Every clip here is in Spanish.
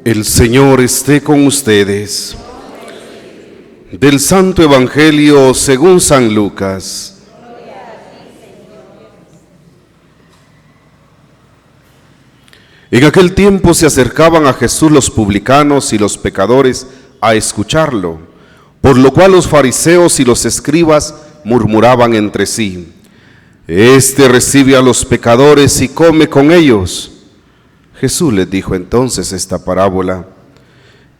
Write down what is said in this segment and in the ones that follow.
El Señor esté con ustedes. Del Santo Evangelio según San Lucas. En aquel tiempo se acercaban a Jesús los publicanos y los pecadores a escucharlo, por lo cual los fariseos y los escribas murmuraban entre sí: Este recibe a los pecadores y come con ellos. Jesús les dijo entonces esta parábola: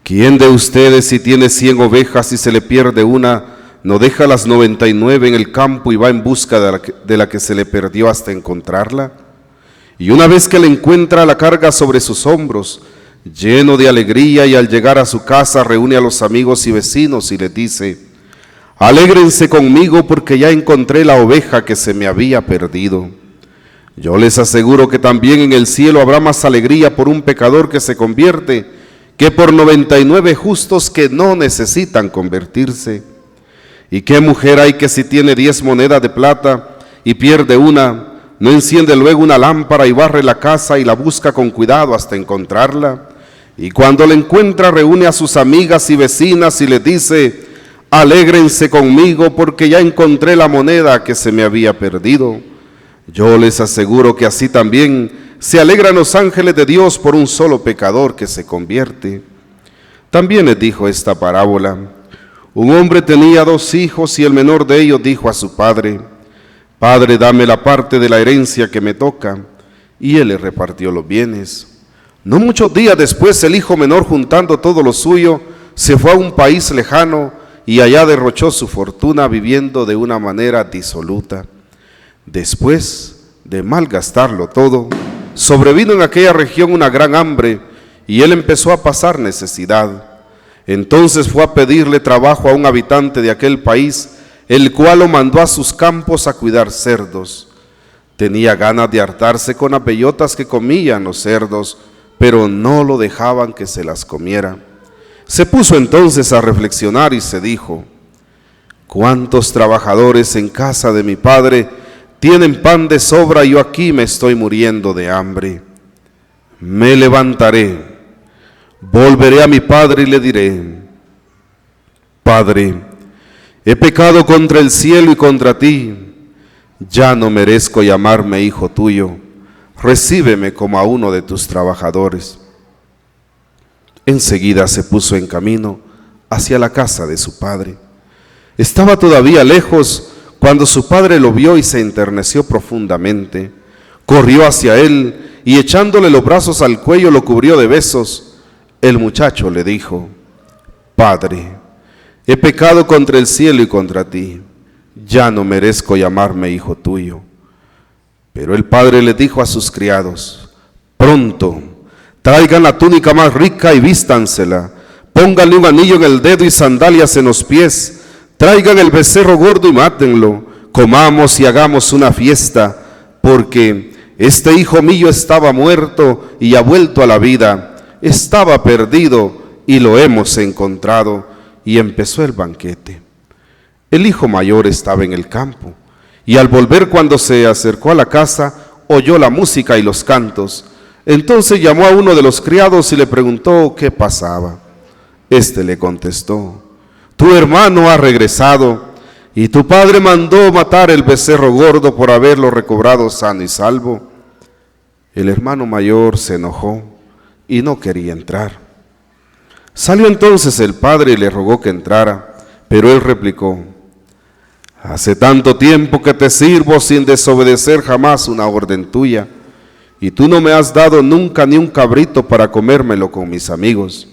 ¿Quién de ustedes, si tiene 100 ovejas y se le pierde una, no deja las 99 en el campo y va en busca de la que se le perdió hasta encontrarla? Y una vez que la encuentra, la carga sobre sus hombros, lleno de alegría, y al llegar a su casa reúne a los amigos y vecinos y les dice: Alégrense conmigo porque ya encontré la oveja que se me había perdido. Yo les aseguro que también en el cielo habrá más alegría por un pecador que se convierte que por 99 justos que no necesitan convertirse. ¿Y qué mujer hay que si tiene 10 monedas de plata y pierde una, no enciende luego una lámpara y barre la casa y la busca con cuidado hasta encontrarla? Y cuando la encuentra reúne a sus amigas y vecinas y les dice: Alégrense conmigo porque ya encontré la moneda que se me había perdido. Yo les aseguro que así también se alegran los ángeles de Dios por un solo pecador que se convierte. También les dijo esta parábola: Un hombre tenía 2 hijos y el menor de ellos dijo a su padre: Padre, dame la parte de la herencia que me toca. Y él le repartió los bienes. No muchos días después, el hijo menor, juntando todo lo suyo, se fue a un país lejano y allá derrochó su fortuna viviendo de una manera disoluta. Después de malgastarlo todo, sobrevino en aquella región una gran hambre y él empezó a pasar necesidad. Entonces fue a pedirle trabajo a un habitante de aquel país, el cual lo mandó a sus campos a cuidar cerdos. Tenía ganas de hartarse con las bellotas que comían los cerdos, pero no lo dejaban que se las comiera. Se puso entonces a reflexionar y se dijo: ¿Cuántos trabajadores en casa de mi padre tienen pan de sobra y yo aquí me estoy muriendo de hambre? Me levantaré, volveré a mi padre y le diré: Padre, he pecado contra el cielo y contra ti, ya no merezco llamarme hijo tuyo, recíbeme como a uno de tus trabajadores. Enseguida se puso en camino hacia la casa de su padre. Estaba todavía lejos cuando su padre lo vio y se enterneció profundamente. Corrió hacia él y echándole los brazos al cuello lo cubrió de besos. El muchacho le dijo: Padre, he pecado contra el cielo y contra ti, ya no merezco llamarme hijo tuyo. Pero el padre le dijo a sus criados: Pronto, traigan la túnica más rica y vístansela, pónganle un anillo en el dedo y sandalias en los pies, traigan el becerro gordo y mátenlo, comamos y hagamos una fiesta, porque este hijo mío estaba muerto y ha vuelto a la vida, estaba perdido y lo hemos encontrado. Y empezó el banquete. El hijo mayor estaba en el campo, y al volver, cuando se acercó a la casa, oyó la música y los cantos. Entonces llamó a uno de los criados y le preguntó qué pasaba. Este le contestó: Tu hermano ha regresado, y tu padre mandó matar el becerro gordo por haberlo recobrado sano y salvo. El hermano mayor se enojó y no quería entrar. Salió entonces el padre y le rogó que entrara, pero él replicó: Hace tanto tiempo que te sirvo sin desobedecer jamás una orden tuya, y tú no me has dado nunca ni un cabrito para comérmelo con mis amigos.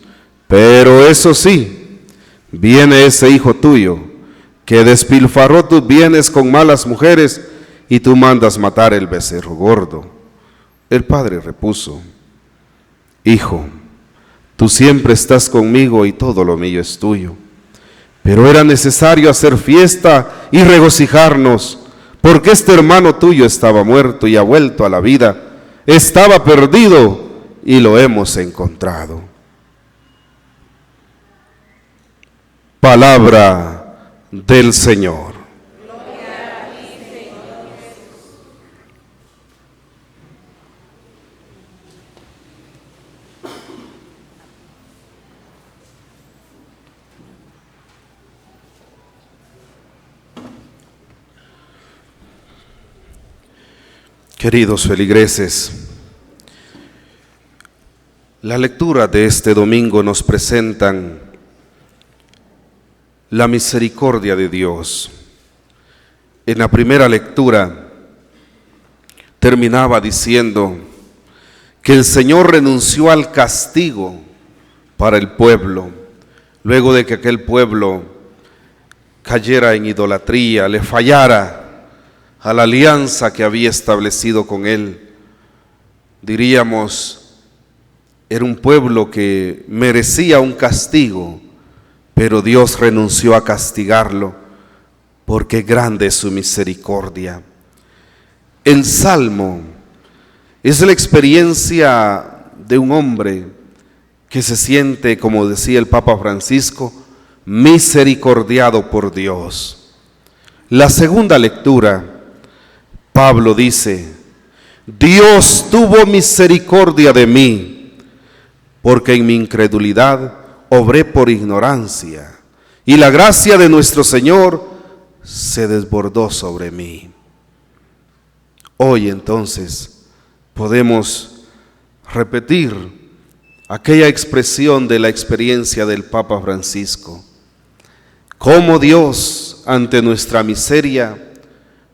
Pero eso sí, viene ese hijo tuyo, que despilfarró tus bienes con malas mujeres, y tú mandas matar el becerro gordo. El padre repuso: Hijo, tú siempre estás conmigo y todo lo mío es tuyo. Pero era necesario hacer fiesta y regocijarnos, porque este hermano tuyo estaba muerto y ha vuelto a la vida, estaba perdido y lo hemos encontrado. Palabra del Señor. Gloria a ti, Señor Jesús. Queridos feligreses, la lectura de este domingo nos presentan la misericordia de Dios. En la primera lectura terminaba diciendo que el Señor renunció al castigo para el pueblo, luego de que aquel pueblo cayera en idolatría, le fallara a la alianza que había establecido con él. Diríamos, era un pueblo que merecía un castigo, pero Dios renunció a castigarlo porque grande es su misericordia. El Salmo es la experiencia de un hombre que se siente, como decía el Papa Francisco, misericordiado por Dios. La segunda lectura, Pablo dice: Dios tuvo misericordia de mí, porque en mi incredulidad obré por ignorancia, y la gracia de nuestro Señor se desbordó sobre mí. Hoy entonces podemos repetir aquella expresión de la experiencia del Papa Francisco: cómo Dios ante nuestra miseria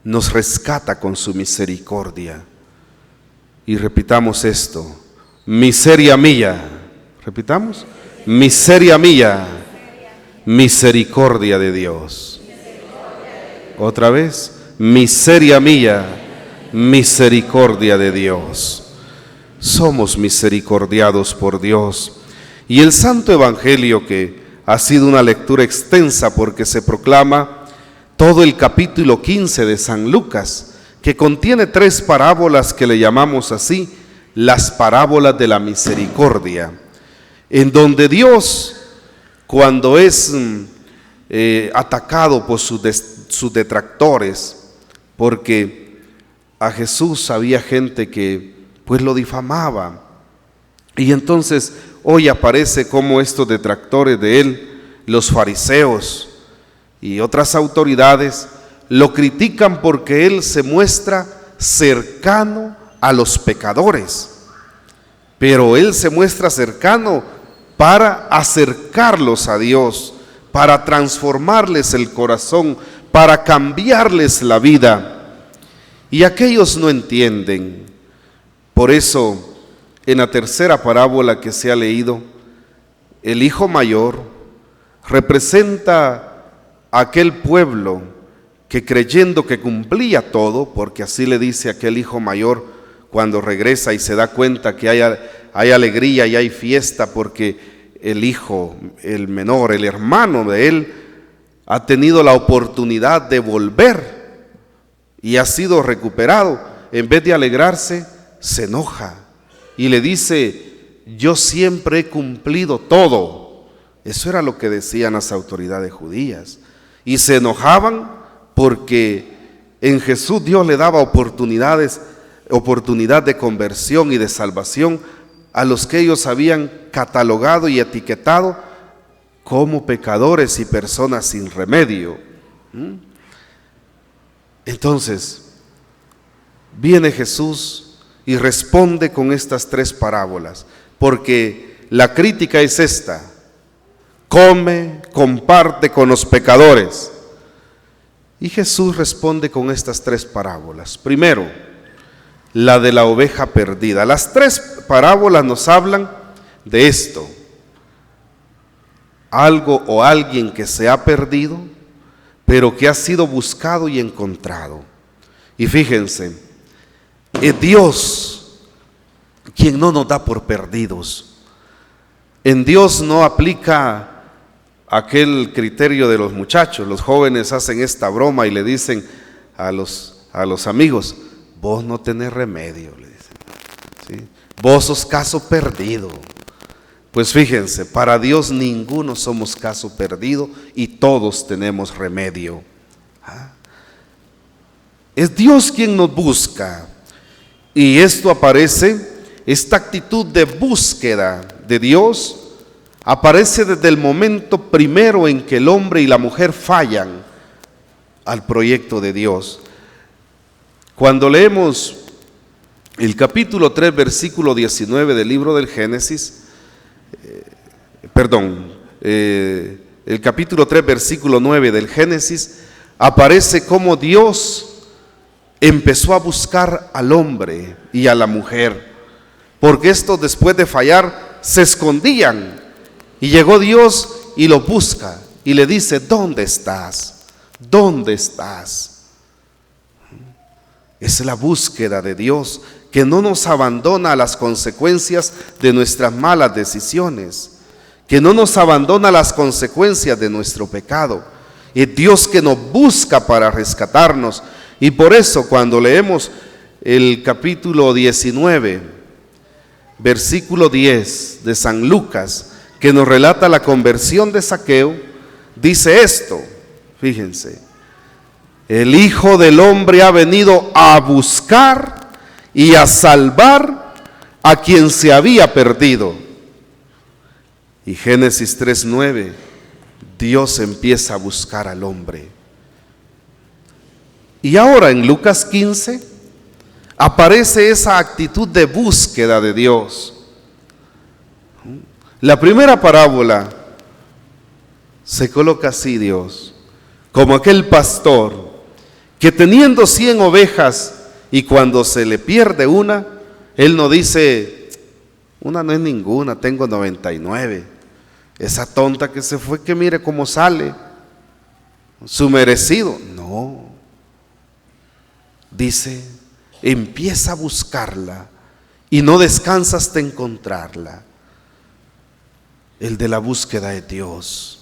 nos rescata con su misericordia. Y repitamos esto: miseria mía, repitamos, miseria mía, misericordia de Dios. Otra vez, miseria mía, misericordia de Dios. Somos misericordiados por Dios. Y el Santo Evangelio, que ha sido una lectura extensa porque se proclama todo el capítulo 15 de San Lucas, que contiene 3 parábolas que le llamamos así, las parábolas de la misericordia, en donde Dios, cuando es atacado por sus detractores, porque a Jesús había gente que pues lo difamaba, y entonces hoy aparece como estos detractores de él, los fariseos y otras autoridades, lo critican porque él se muestra cercano a los pecadores, pero él se muestra cercano para acercarlos a Dios, para transformarles el corazón, para cambiarles la vida, y aquellos no entienden. Por eso, en la tercera parábola que se ha leído, el hijo mayor representa a aquel pueblo que, creyendo que cumplía todo, porque así le dice aquel hijo mayor cuando regresa y se da cuenta que hay alegría y hay fiesta, porque el hijo, el menor, el hermano de él, ha tenido la oportunidad de volver y ha sido recuperado. En vez de alegrarse, se enoja y le dice: yo siempre he cumplido todo. Eso era lo que decían las autoridades judías, y se enojaban porque en Jesús Dios le daba oportunidad de conversión y de salvación a los que ellos habían catalogado y etiquetado como pecadores y personas sin remedio. Entonces viene Jesús y responde con estas 3 parábolas, porque la crítica es esta: come, comparte con los pecadores. Y Jesús responde con estas 3 parábolas. Primero, la de la oveja perdida. Las 3 parábolas nos hablan de esto: algo o alguien que se ha perdido, pero que ha sido buscado y encontrado. Y fíjense, es Dios quien no nos da por perdidos. En Dios no aplica aquel criterio de los muchachos. Los jóvenes hacen esta broma y le dicen a los amigos: vos no tenés remedio, le dicen, ¿sí? Vos sos caso perdido. Pues fíjense, para Dios ninguno somos caso perdido y todos tenemos remedio. Es Dios quien nos busca, y esto aparece, esta actitud de búsqueda de Dios aparece desde el momento primero en que el hombre y la mujer fallan al proyecto de Dios. Cuando leemos el capítulo 3, versículo 19 del libro del Génesis, el capítulo 3, versículo 9 del Génesis, aparece cómo Dios empezó a buscar al hombre y a la mujer, porque estos después de fallar se escondían, y llegó Dios y lo busca y le dice: ¿dónde estás? ¿Dónde estás? Es la búsqueda de Dios que no nos abandona a las consecuencias de nuestras malas decisiones, que no nos abandona a las consecuencias de nuestro pecado. Es Dios que nos busca para rescatarnos. Y por eso cuando leemos el capítulo 19, versículo 10 de San Lucas, que nos relata la conversión de Zaqueo, dice esto, fíjense: el Hijo del Hombre ha venido a buscar y a salvar a quien se había perdido. Y Génesis 3:9, Dios empieza a buscar al hombre. Y ahora en Lucas 15 aparece esa actitud de búsqueda de Dios. La primera parábola se coloca así: Dios, como aquel pastor que teniendo 100 ovejas y cuando se le pierde una, él no dice: una no es ninguna, tengo 99. Esa tonta que se fue, que mire cómo sale, su merecido. No, dice: empieza a buscarla y no descansa hasta encontrarla. El de la búsqueda de Dios.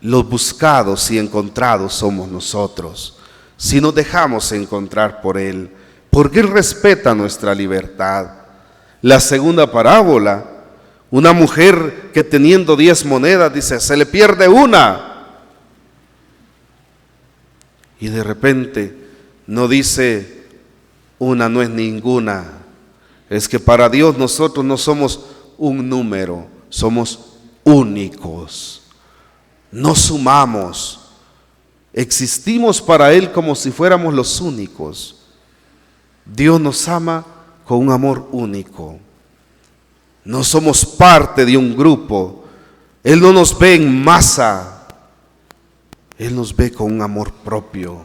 Los buscados y encontrados somos nosotros, si nos dejamos encontrar por Él, porque Él respeta nuestra libertad. La segunda parábola, una mujer que teniendo 10 monedas, dice: se le pierde una. Y de repente no dice: una no es ninguna. Es que para Dios nosotros no somos un número, somos únicos. No sumamos, existimos para Él como si fuéramos los únicos. Dios nos ama con un amor único. No somos parte de un grupo. Él no nos ve en masa, Él nos ve con un amor propio.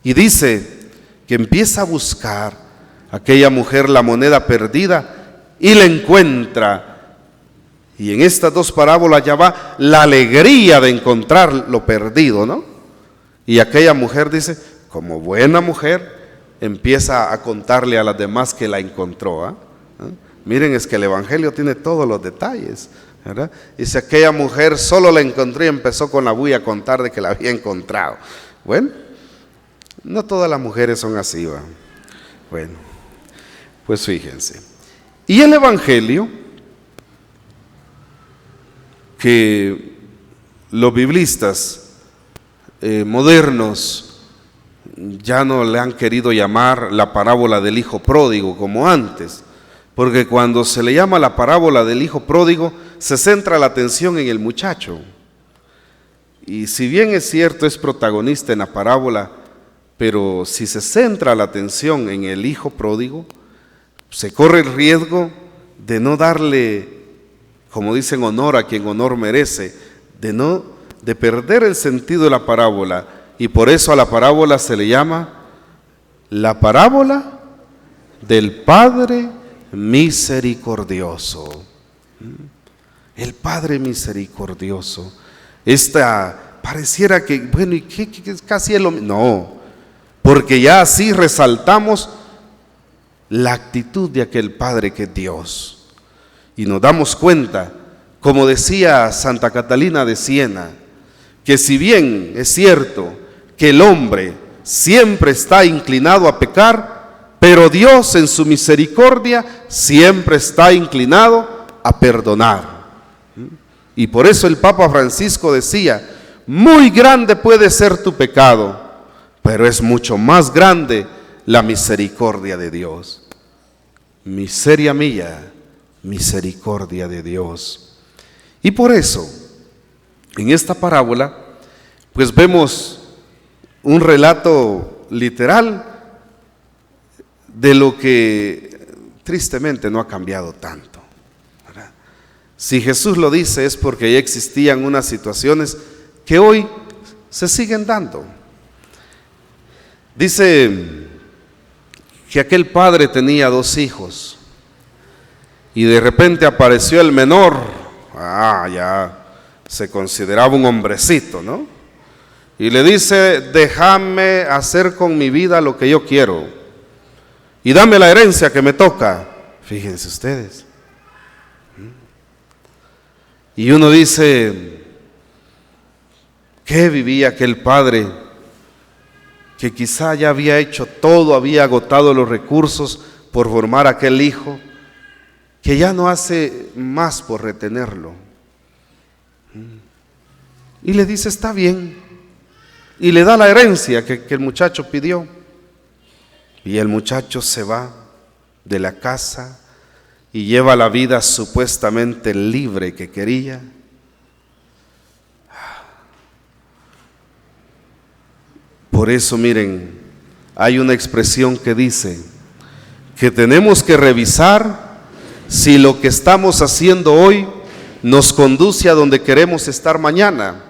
Y dice que empieza a buscar aquella mujer la moneda perdida y la encuentra. Y en estas dos parábolas ya va la alegría de encontrar lo perdido, ¿no? Y aquella mujer dice, como buena mujer, empieza a contarle a las demás que la encontró, ¿eh? Miren, es que el Evangelio tiene todos los detalles, ¿verdad? Dice, aquella mujer solo la encontró y empezó con la bulla a contar de que la había encontrado. Bueno, no todas las mujeres son así, ¿va? Bueno, pues fíjense. Y el Evangelio, que los biblistas modernos ya no le han querido llamar la parábola del hijo pródigo como antes, porque cuando se le llama la parábola del hijo pródigo se centra la atención en el muchacho, y si bien es cierto es protagonista en la parábola, pero si se centra la atención en el hijo pródigo, se corre el riesgo de no darle, como dicen, honor a quien honor merece, de perder el sentido de la parábola. Y por eso a la parábola se le llama la parábola del Padre misericordioso. El Padre misericordioso. Esta pareciera que, bueno, ¿y qué casi es lo mismo? No, porque ya así resaltamos la actitud de aquel Padre que es Dios. Y nos damos cuenta, como decía Santa Catalina de Siena, que si bien es cierto que el hombre siempre está inclinado a pecar, pero Dios en su misericordia siempre está inclinado a perdonar. Y por eso el Papa Francisco decía, muy grande puede ser tu pecado, pero es mucho más grande la misericordia de Dios. Miseria mía, misericordia de Dios. Y por eso, en esta parábola, pues vemos un relato literal de lo que tristemente no ha cambiado tanto, ¿verdad? Si Jesús lo dice es porque ya existían unas situaciones que hoy se siguen dando. Dice que aquel padre tenía 2 hijos y de repente apareció el menor. Ya se consideraba un hombrecito, ¿no? Y le dice: déjame hacer con mi vida lo que yo quiero y dame la herencia que me toca. Fíjense ustedes. Y uno dice: ¿qué vivía aquel padre que quizá ya había hecho todo, había agotado los recursos por formar aquel hijo, que ya no hace más por retenerlo? Y le dice: está bien, y le da la herencia que el muchacho pidió. Y el muchacho se va de la casa y lleva la vida supuestamente libre que quería. Por eso, miren, hay una expresión que dice que tenemos que revisar si lo que estamos haciendo hoy nos conduce a donde queremos estar mañana.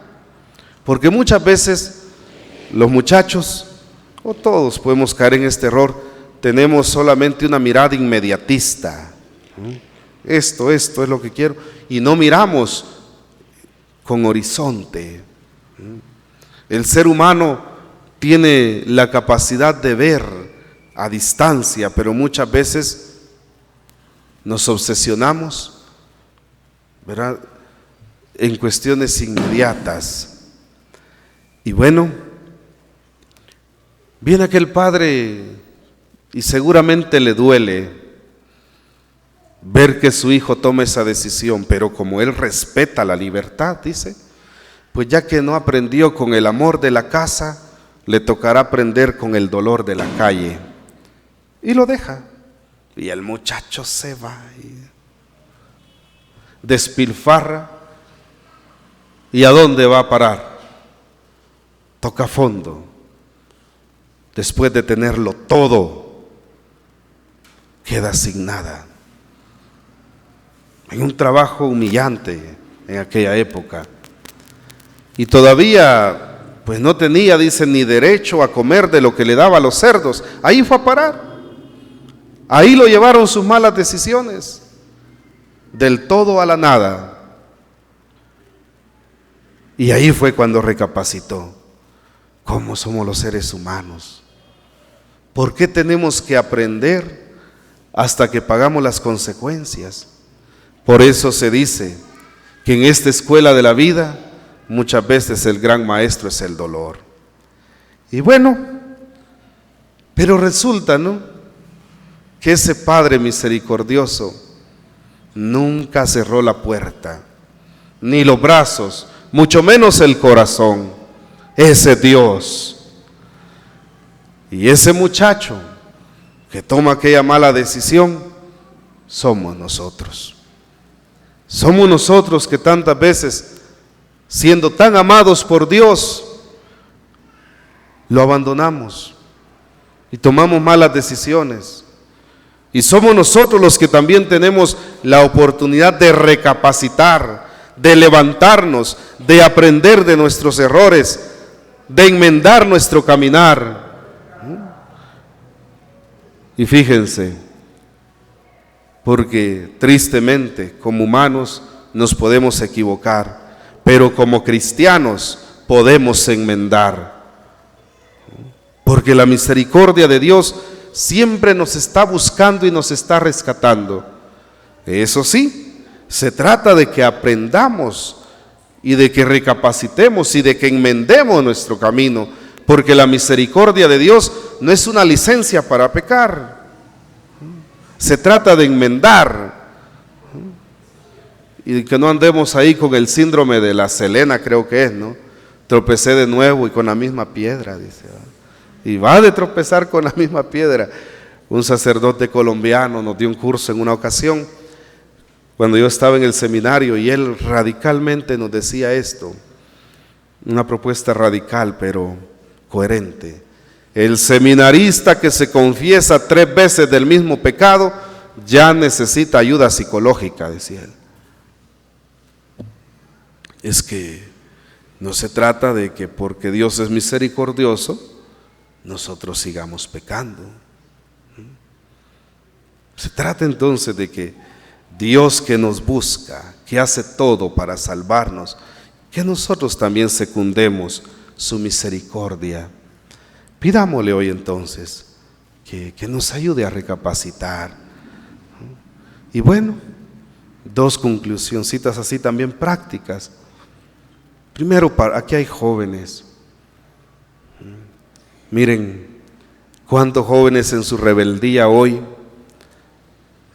Porque muchas veces los muchachos, o todos podemos caer en este error, tenemos solamente una mirada inmediatista. Esto es lo que quiero, y no miramos con horizonte. El ser humano tiene la capacidad de ver a distancia, pero muchas veces nos obsesionamos, ¿verdad?, en cuestiones inmediatas. Y bueno, viene aquel padre y seguramente le duele ver que su hijo tome esa decisión, pero como él respeta la libertad, dice, pues ya que no aprendió con el amor de la casa, le tocará aprender con el dolor de la calle. Y lo deja. Y el muchacho se va y despilfarra. ¿Y a dónde va a parar? Toca fondo. Después de tenerlo todo, queda sin nada. En un trabajo humillante en aquella época. Y todavía pues no tenía, dice, ni derecho a comer de lo que le daba a los cerdos. Ahí fue a parar. Ahí lo llevaron sus malas decisiones. Del todo a la nada. Y ahí fue cuando recapacitó. ¿Cómo somos los seres humanos? ¿Por qué tenemos que aprender hasta que pagamos las consecuencias? Por eso se dice que en esta escuela de la vida muchas veces el gran maestro es el dolor. Y bueno, pero resulta, ¿no?, que ese Padre misericordioso nunca cerró la puerta, ni los brazos, mucho menos el corazón. Ese Dios. Y ese muchacho que toma aquella mala decisión, somos nosotros. Somos nosotros que tantas veces, siendo tan amados por Dios, lo abandonamos y tomamos malas decisiones. Y somos nosotros los que también tenemos la oportunidad de recapacitar, de levantarnos, de aprender de nuestros errores, de enmendar nuestro caminar. Y fíjense, porque tristemente como humanos nos podemos equivocar, pero como cristianos podemos enmendar, porque la misericordia de Dios siempre nos está buscando y nos está rescatando. Eso sí, se trata de que aprendamos y de que recapacitemos y de que enmendemos nuestro camino, porque la misericordia de Dios no es una licencia para pecar. Se trata de enmendar y que no andemos ahí con el síndrome de la Selena, creo que es, ¿no? Tropecé de nuevo y con la misma piedra, dice. Y va de tropezar con la misma piedra. Un sacerdote colombiano nos dio un curso en una ocasión, cuando yo estaba en el seminario, y él radicalmente nos decía esto, una propuesta radical pero coherente. El seminarista que se confiesa 3 veces del mismo pecado ya necesita ayuda psicológica, decía él. Es que no se trata de que porque Dios es misericordioso, nosotros sigamos pecando. Se trata entonces de que Dios, que nos busca, que hace todo para salvarnos, que nosotros también secundemos su misericordia. Pidámosle hoy entonces que nos ayude a recapacitar. Y bueno, 2 conclusioncitas así también prácticas. Primero, aquí hay jóvenes. Miren cuántos jóvenes en su rebeldía hoy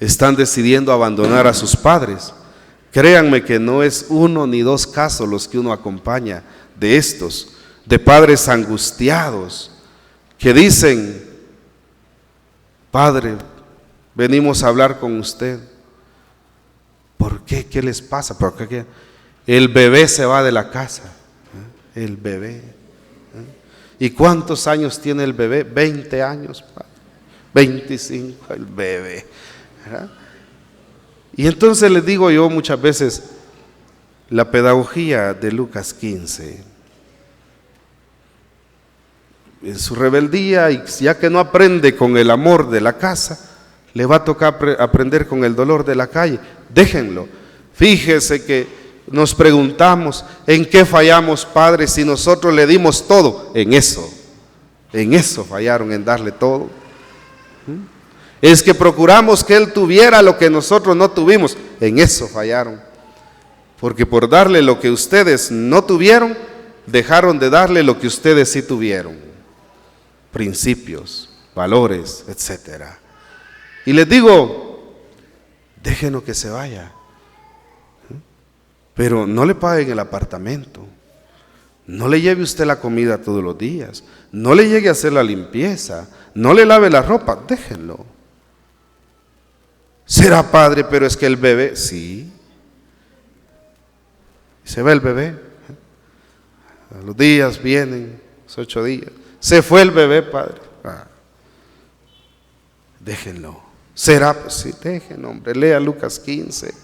están decidiendo abandonar a sus padres. Créanme que no es 1 ni 2 casos los que uno acompaña de estos, de padres angustiados que dicen: Padre, venimos a hablar con usted. ¿Por qué? ¿Qué les pasa? ¿Por qué? El bebé se va de la casa. El bebé. ¿Y cuántos años tiene el bebé? 20 años, padre. 25, el bebé. ¿Verdad? Y entonces les digo yo muchas veces, la pedagogía de Lucas 15, en su rebeldía, y ya que no aprende con el amor de la casa, le va a tocar aprender con el dolor de la calle. Déjenlo. Fíjese que nos preguntamos: ¿en qué fallamos, Padre, si nosotros le dimos todo? En eso fallaron, en darle todo. Es que procuramos que Él tuviera lo que nosotros no tuvimos. En eso fallaron. Porque por darle lo que ustedes no tuvieron, dejaron de darle lo que ustedes sí tuvieron. Principios, valores, etc. Y les digo, déjenlo que se vaya. Pero no le paguen el apartamento. No le lleve usted la comida todos los días. No le llegue a hacer la limpieza. No le lave la ropa. Déjenlo. Será padre, pero es que el bebé, sí. Se va el bebé. A los días vienen, los 8 días. Se fue el bebé, padre. Déjenlo. Será, pues sí, déjenlo, hombre. Lea Lucas 15.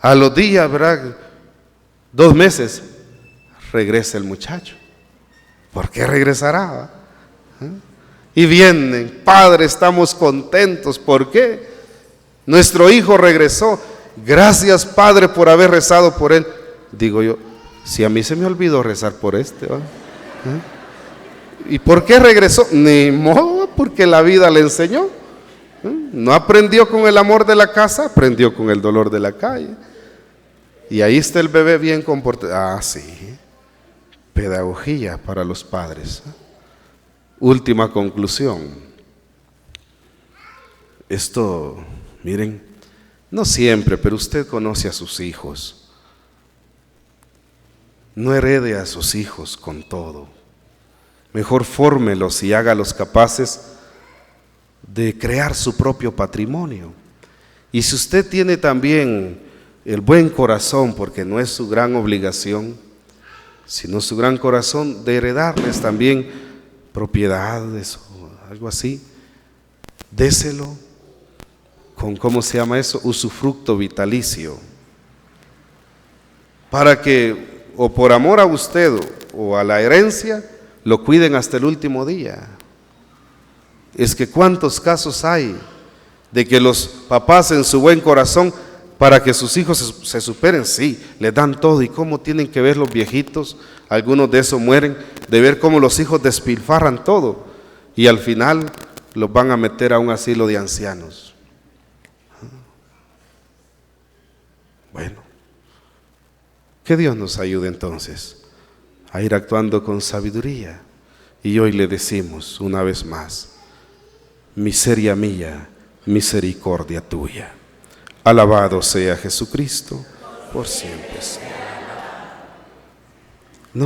A los días, ¿verdad? 2 meses, regresa el muchacho. ¿Por qué regresará? Y vienen: Padre, estamos contentos. ¿Por qué? Nuestro hijo regresó. Gracias, Padre, por haber rezado por él. Digo yo, si a mí se me olvidó rezar por este, ¿verdad? ¿Y por qué regresó? Ni modo, porque la vida le enseñó. No aprendió con el amor de la casa, aprendió con el dolor de la calle. Y ahí está el bebé bien comportado. Sí, pedagogía para los padres. Última conclusión. Esto, miren, no siempre, pero usted conoce a sus hijos. No herede a sus hijos con todo. Mejor fórmelos y hágalos capaces de crear su propio patrimonio. Y si usted tiene también el buen corazón, porque no es su gran obligación, sino su gran corazón de heredarles también propiedades o algo así, déselo con, ¿cómo se llama eso? Usufructo vitalicio, para que o por amor a usted o a la herencia lo cuiden hasta el último día. Es que cuántos casos hay de que los papás en su buen corazón, para que sus hijos se superen, sí, les dan todo. ¿Y cómo tienen que ver los viejitos? Algunos de esos mueren, de ver cómo los hijos despilfarran todo y al final los van a meter a un asilo de ancianos. Bueno, que Dios nos ayude entonces a ir actuando con sabiduría. Y hoy le decimos una vez más: miseria mía, misericordia tuya. Alabado sea Jesucristo, por siempre sea.